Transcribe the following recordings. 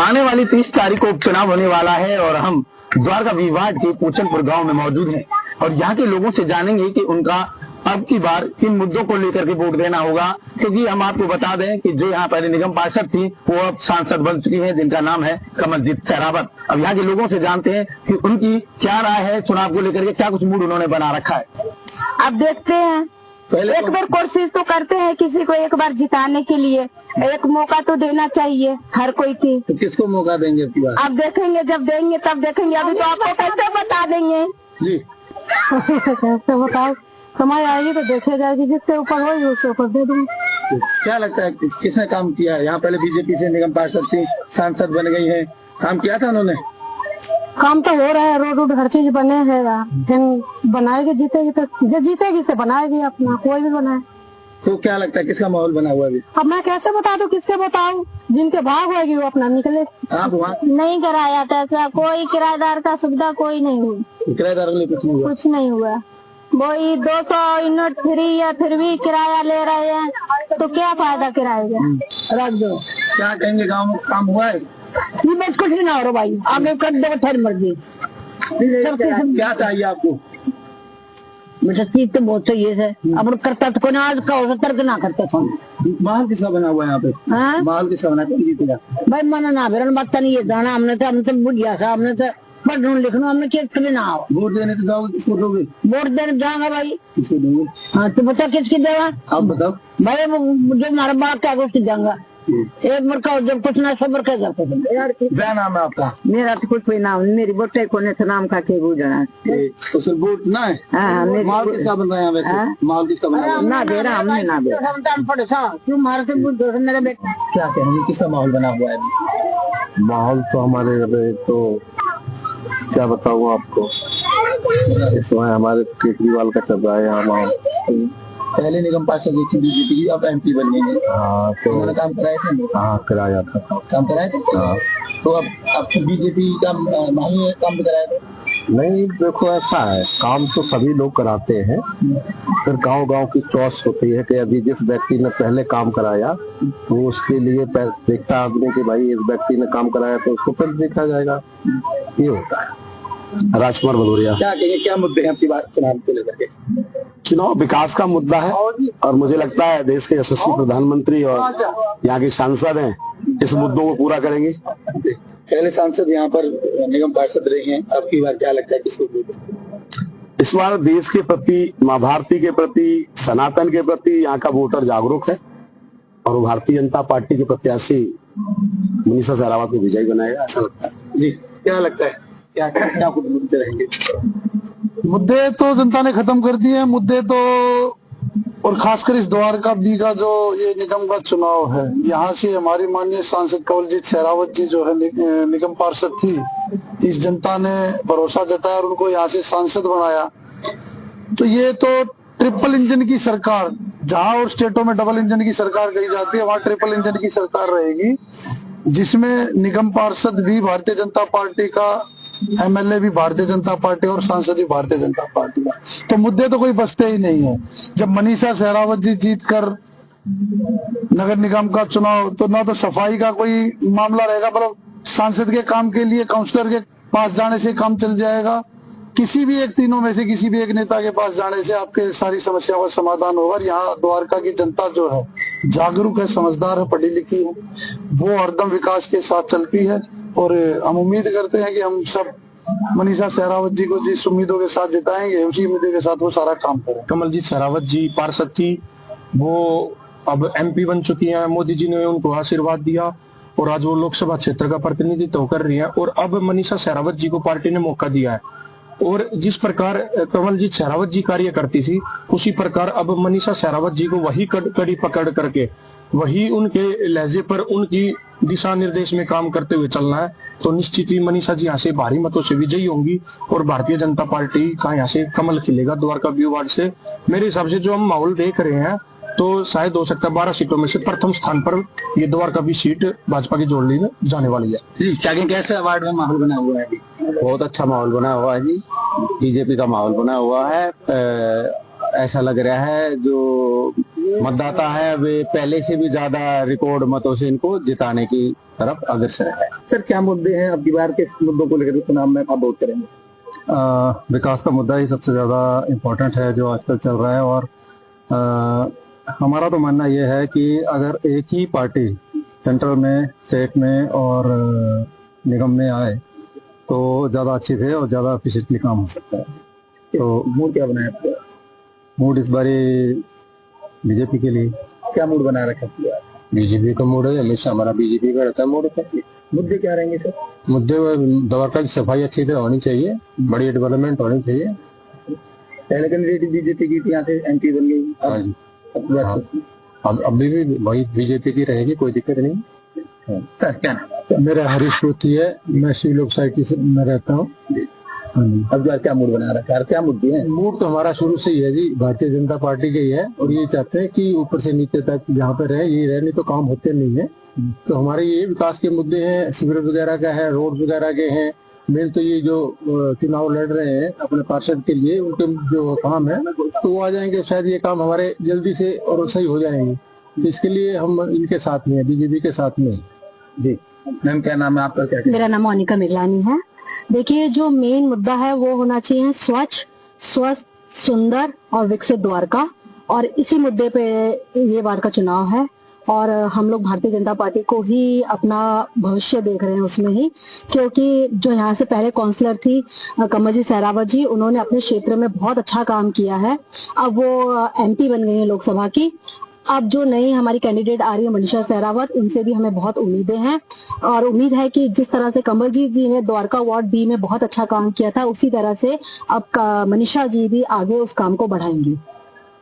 आने वाली 30 तारीख को उपचुनाव होने वाला है और हम द्वारका विभाग के पूचनपुर गांव में मौजूद हैं और यहाँ के लोगों से जानेंगे कि उनका अब की बार किन मुद्दों को लेकर के वोट देना होगा, क्योंकि हम आपको बता दें कि जो यहाँ पहले निगम पार्षद थी वो अब सांसद बन चुकी हैं, जिनका नाम है कमलजीत सहरावत। अब यहाँ के लोगों से जानते हैं कि उनकी क्या राय है चुनाव को लेकर के, क्या कुछ मूड उन्होंने बना रखा है। अब देखते हैं, पहले एक बार कोशिश तो करते हैं किसी को एक बार जिताने के लिए, एक मौका तो देना चाहिए हर कोई की। तो किसको मौका देंगे अब की बार? अब देखेंगे, जब देंगे तब देखेंगे, अभी तो आपको कैसे बता देंगे जी। कैसे बताओ, समय आएगी तो देखे जाएगी, जिसके ऊपर होगी उसके ऊपर दे दूंगी। क्या लगता है किसने काम किया है? यहाँ पहले बीजेपी से निगम पार्षद थी, सांसद बन गई है, काम किया था उन्होंने? काम तो हो रहा है, रोड हर चीज बने हैं, फिर बनाएगी, जीतेगी तो जो जीतेगी से बनाएगी अपना, कोई भी बनाए। तो क्या लगता है किसका माहौल बना हुआ है अभी? अब मैं कैसे बता दूं, किससे बताऊं? जिनके भाग होगी वो अपना निकले। आप वहाँ नहीं कराया था ऐसा, कोई किराएदार का सुविधा कोई नहीं हुई, किराएदार के लिए कुछ नहीं हुआ। वही 200 यूनिट फ्री है, फिर भी किराया ले रहे हैं, तो क्या फायदा किराए का? रख दो। क्या कहेंगे, गाँव में काम हुआ है? ये बस कुछ नहीं हो रहा भाई, आगे कर दो थर मर्जी। क्या चाहिए आपको? मुझे चीज तो बहुत चाहिए है, अब करता तो कोई आज का हो तर्क ना करता था। माहौल किसका बना हुआ है यहाँ पे? माहौल किसका बना है, जीतेगा? भाई मना ना बेरन बात नहीं है, जाना हमने तो बुढ़िया था, हमने तो पढ़ना लिखना, हमने केस कभी ना आओ। वोट देने तो जाओगे, किसको दोगे? वोट देने जाऊंगा भाई। किसको दोगे? हाँ तो बता किसकी देवा? आप बताओ भाई, जो हमारा बाप क्या उसकी जाऊंगा, एक मरका जब कुछ ना सबर क्या करते थे। क्या नाम है आपका? मेरा तो कुछ कोई नाम नहीं, मेरी बोटे कोने से नाम का के गुजरा। तो सिर्फ वोट ना है? माहौल किसका बन रहा है वैसे? माहौल किसका बन रहा है? ना दे रहा, हमने ना दे रहा। क्यों मारे से बुद्ध मेरे बेटा? क्या कहेंगे, किसका माहौल बना हुआ है? माहौल तो हमारे तो क्या बताऊँ आपको, इस समय हमारे केजरीवाल का चल रहा है यहाँ माहौल। पहले निगम पार्षद थी बीजेपी की, अब एमपी बन गई है। हाँ तो उन्होंने काम कराए थे? हाँ कराया था, काम कराए थे। हाँ तो अब बीजेपी का माही काम भी कराया था? नहीं, देखो ऐसा है, काम तो सभी लोग कराते हैं, फिर गांव-गांव की चॉइस होती है कि अभी जिस व्यक्ति ने पहले काम कराया तो उसके लिए देखता आदमी कि भाई इस व्यक्ति ने काम कराया तो उसको फिर देखा जाएगा, ये होता है। राजकुमार भदौरिया। क्या कहेंगे, क्या मुद्दे हैं आपकी बात चुनाव को लेकर के? चुनाव विकास का मुद्दा है और मुझे लगता है देश के यशस्वी प्रधानमंत्री और यहाँ के सांसद हैं इस मुद्दों को पूरा करेंगे। पहले सांसद यहाँ पर निगम पार्षद रहे हैं, अब की बार क्या लगता है किसको? इस बार देश के प्रति, माँ भारती के प्रति, सनातन के प्रति यहाँ का वोटर जागरूक है और भारतीय जनता पार्टी के प्रत्याशी मनीषा सहरावत को विजयी बनाएगा, ऐसा लगता है। जी, क्या लगता है, क्या कुछ मुद्दे रहेंगे? मुद्दे तो जनता ने खत्म कर दिए हैं, मुद्दे तो, और खासकर इस द्वारका बी का जो ये निगम का चुनाव है, यहाँ से हमारी माननीय सांसद कमलजीत सहरावत जी जो है निगम पार्षद थी, इस जनता ने भरोसा जताया और उनको यहाँ से सांसद बनाया। तो ये तो ट्रिपल इंजन की सरकार, जहां और स्टेटों में डबल इंजन की सरकार कही जाती है, वहां ट्रिपल इंजन की सरकार रहेगी, जिसमें निगम पार्षद भी भारतीय जनता पार्टी का, एमएलए भी भारतीय जनता पार्टी और सांसद भी भारतीय जनता पार्टी का। तो मुद्दे तो कोई बचते ही नहीं है। जब मनीषा सहरावत जी जीत कर नगर निगम का चुनाव, तो ना तो सफाई का कोई मामला रहेगा, मतलब सांसद के काम के लिए काउंसलर के पास जाने से काम चल जाएगा, किसी भी एक तीनों में से किसी भी एक नेता के पास जाने से आपके सारी समस्याओं का समाधान होगा। और यहाँ द्वारका की जनता जो है जागरूक है, समझदार है, पढ़ी लिखी है, वो हरदम विकास के साथ चलती है और हम उम्मीद करते हैं कि हम सब मनीषा सहरावत जी को जिस उम्मीदों के साथ जिताएंगे उसी उम्मीदों के साथ वो सारा काम करें। कमलजीत सहरावत जी पार्षद थी, वो अब एमपी बन चुकी हैं, मोदी जी ने उनको आशीर्वाद दिया और आज वो लोकसभा क्षेत्र का प्रतिनिधित्व कर रही है। और अब मनीषा सहरावत जी को पार्टी ने मौका दिया है और जिस प्रकार कमलजीत सहरावत जी कार्य करती थी, उसी प्रकार अब मनीषा सहरावत जी को वही कड़ी पकड़ करके, वही उनके लहजे पर, उनकी दिशा निर्देश में काम करते हुए चलना है। तो निश्चित ही मनीषा जी यहाँ से भारी मतों से विजयी होंगी और भारतीय जनता पार्टी का यहाँ से कमल खिलेगा द्वारका व्यू वार्ड से। मेरे हिसाब से जो हम माहौल देख रहे हैं तो शायद हो सकता है 12 सीटों में से प्रथम स्थान पर ये द्वारका भी सीट भाजपा की जोड़ ली में जाने वाली है। जी, क्या कैसे वार्ड में माहौल बना हुआ है? बहुत अच्छा माहौल बना हुआ है जी, बीजेपी का माहौल बना हुआ है। ऐसा लग रहा है जो मतदाता है वे पहले से भी ज्यादा रिकॉर्ड मतों से इनको जिताने की तरफ अग्रसर है। सर क्या मुद्दे हैं अब की बार के मुद्दों को लेकर चुनाव में आप वोट करेंगे? विकास का मुद्दा ही सबसे ज्यादा इम्पोर्टेंट है जो आजकल चल रहा है, और हमारा तो मानना यह है कि अगर एक ही पार्टी सेंट्रल में, स्टेट में और निगम में आए तो ज्यादा अच्छे थे और ज्यादा एफिशिएंटली काम हो सकता है। तो मूड क्या बनाया आपका? मूड इस बारी बीजेपी के लिए। क्या मूड बना रखा है? बीजेपी का मूड है, हमेशा हमारा बीजेपी का रहता है मूड। मुद्दे क्या रहेंगे सर? मुद्दे द्वारका की सफाई अच्छी तरह होनी चाहिए, बड़ी डेवलपमेंट होनी चाहिए। पहले कैंडिडेट बीजेपी की थी, यहाँ से एमपी बन गई। हाँ जी, अब अभी भी वही बीजेपी की रहेगी, कोई दिक्कत नहीं। सर क्या नाम? मेरा हरीश पुत्री है, मैं शिव लोक सोसाइटी में रहता हूँ। अब यार क्या मूड बना रखा है? क्या मुद्दे हैं? मूड तो हमारा शुरू से ही है जी, भारतीय जनता पार्टी के ही है, और ये चाहते हैं कि ऊपर से नीचे तक जहाँ पे रहे ये रहे, नहीं तो काम होते नहीं है। तो हमारे ये विकास के मुद्दे हैं, सीवर वगैरह का है, रोड वगैरह के हैं। मेन तो ये जो चुनाव लड़ रहे हैं अपने पार्षद के लिए, उनके जो काम है तो वो आ जाएंगे, शायद ये काम हमारे जल्दी से और सही हो जाएंगे। इसके लिए हम इनके साथ में, बीजेपी के साथ में। जी मैम क्या नाम है आपका? क्या मेरा नाम मोनिका मिगलानी है। देखिए जो मेन मुद्दा है वो होना चाहिए स्वच्छ, स्वस्थ, सुंदर और विकसित द्वारका, और इसी मुद्दे पे ये बार का चुनाव है। और हम लोग भारतीय जनता पार्टी को ही अपना भविष्य देख रहे हैं उसमें ही, क्योंकि जो यहाँ से पहले काउंसलर थी कमल जी सहरावत जी, उन्होंने अपने क्षेत्र में बहुत अच्छा काम किया है। अब वो एमपी बन गई है लोकसभा की। अब जो नई हमारी कैंडिडेट आ रही है मनीषा सहरावत, उनसे भी हमें बहुत उम्मीदें हैं, और उम्मीद है कि जिस तरह से कमल जी ने द्वारका वार्ड बी में बहुत अच्छा काम किया था, उसी तरह से अब मनीषा जी भी आगे उस काम को बढ़ाएंगी।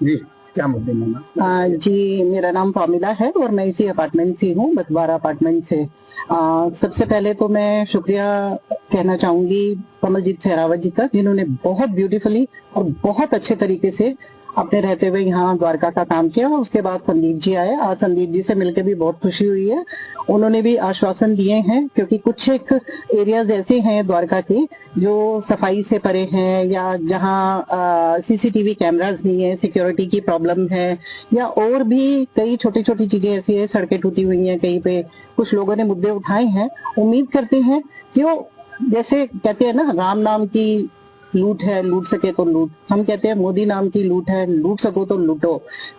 जी क्या मुद्दे में? जी मेरा नाम पामिला है और मैं इसी अपार्टमेंट से हूँ, बतवारा अपार्टमेंट से। सबसे पहले तो मैं शुक्रिया कहना चाहूंगी कमलजीत सहरावत जी का, जिन्होंने बहुत ब्यूटीफुली और बहुत अच्छे तरीके से अपने रहते हुए यहाँ द्वारका का काम किया। उसके बाद संदीप जी आए, आज संदीप जी से मिलकर भी बहुत खुशी हुई है। उन्होंने भी आश्वासन दिए हैं, क्योंकि कुछ एक एरियाज ऐसे हैं द्वारका के जो सफाई से परे हैं, या जहाँ सीसीटीवी कैमरास नहीं है, सिक्योरिटी की प्रॉब्लम है, या और भी कई छोटी छोटी चीजें ऐसी है, सड़कें टूटी हुई हैं कहीं पे, कुछ लोगों ने मुद्दे उठाए हैं। उम्मीद करते हैं कि वो, जैसे कहते हैं ना, राम नाम की लूट है, लूट सके तो लूट, हम कहते हैं मोदी नाम की लूट है, लूट सको तो लूटो।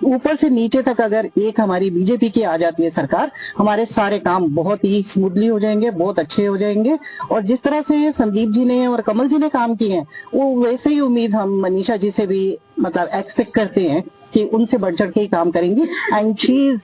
ऊपर से नीचे तक अगर एक हमारी बीजेपी की आ जाती है सरकार, हमारे सारे काम बहुत ही स्मूथली हो जाएंगे, बहुत अच्छे हो जाएंगे। और जिस तरह से संदीप जी ने और कमल जी ने काम किए हैं, वो वैसे ही उम्मीद हम मनीषा जी से भी मतलब एक्सपेक्ट करते हैं कि उनसे बढ़ चढ़ के ही काम करेंगी। एंड शी इज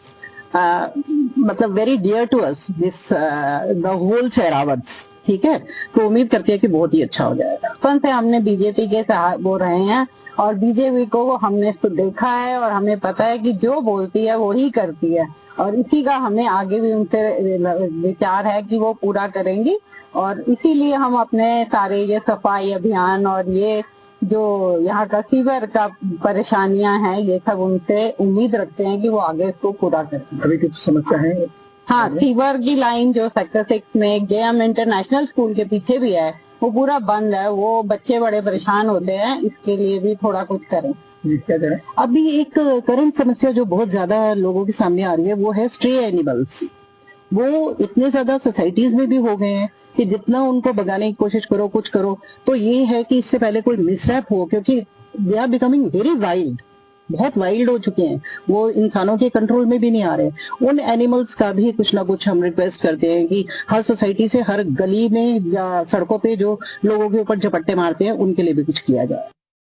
मतलब very dear to us, this the whole Sehrawats. ठीक है, तो उम्मीद करती है कि बहुत ही अच्छा हो जाएगा। बचपन से हमने बीजेपी के साथ वो रहे हैं, और बीजेपी को हमने तो देखा है, और हमें पता है कि जो बोलती है वो ही करती है, और इसी का हमें आगे भी उनसे विचार है कि वो पूरा करेंगी। और इसीलिए हम अपने सारे ये सफाई अभियान और ये जो यहाँ का सीवर का परेशानियां हैं, ये सब उनसे उम्मीद रखते हैं कि वो आगे इसको पूरा करें। अभी कुछ समस्या है? हाँ, सीवर की लाइन जो सेक्टर 6 में गेम इंटरनेशनल स्कूल के पीछे भी है, वो पूरा बंद है। वो बच्चे बड़े परेशान होते हैं, इसके लिए भी थोड़ा कुछ करें। क्या करें? अभी एक करंट समस्या जो बहुत ज्यादा लोगों के सामने आ रही है, वो है स्ट्रे एनिमल्स। वो इतने ज्यादा सोसाइटीज में भी हो गए हैं कि जितना उनको भगाने की कोशिश करो, कुछ करो, तो ये है कि इससे पहले कोई मिसहैप हो, क्योंकि they are becoming very wild, बहुत वाइल्ड हो चुके हैं, वो इंसानों के कंट्रोल में भी नहीं आ रहे। उन एनिमल्स का भी कुछ ना कुछ हम रिक्वेस्ट करते हैं कि हर सोसाइटी से, हर गली में या सड़कों पे जो लोगों के ऊपर झपट्टे मारते हैं, उनके लिए भी कुछ किया जाए।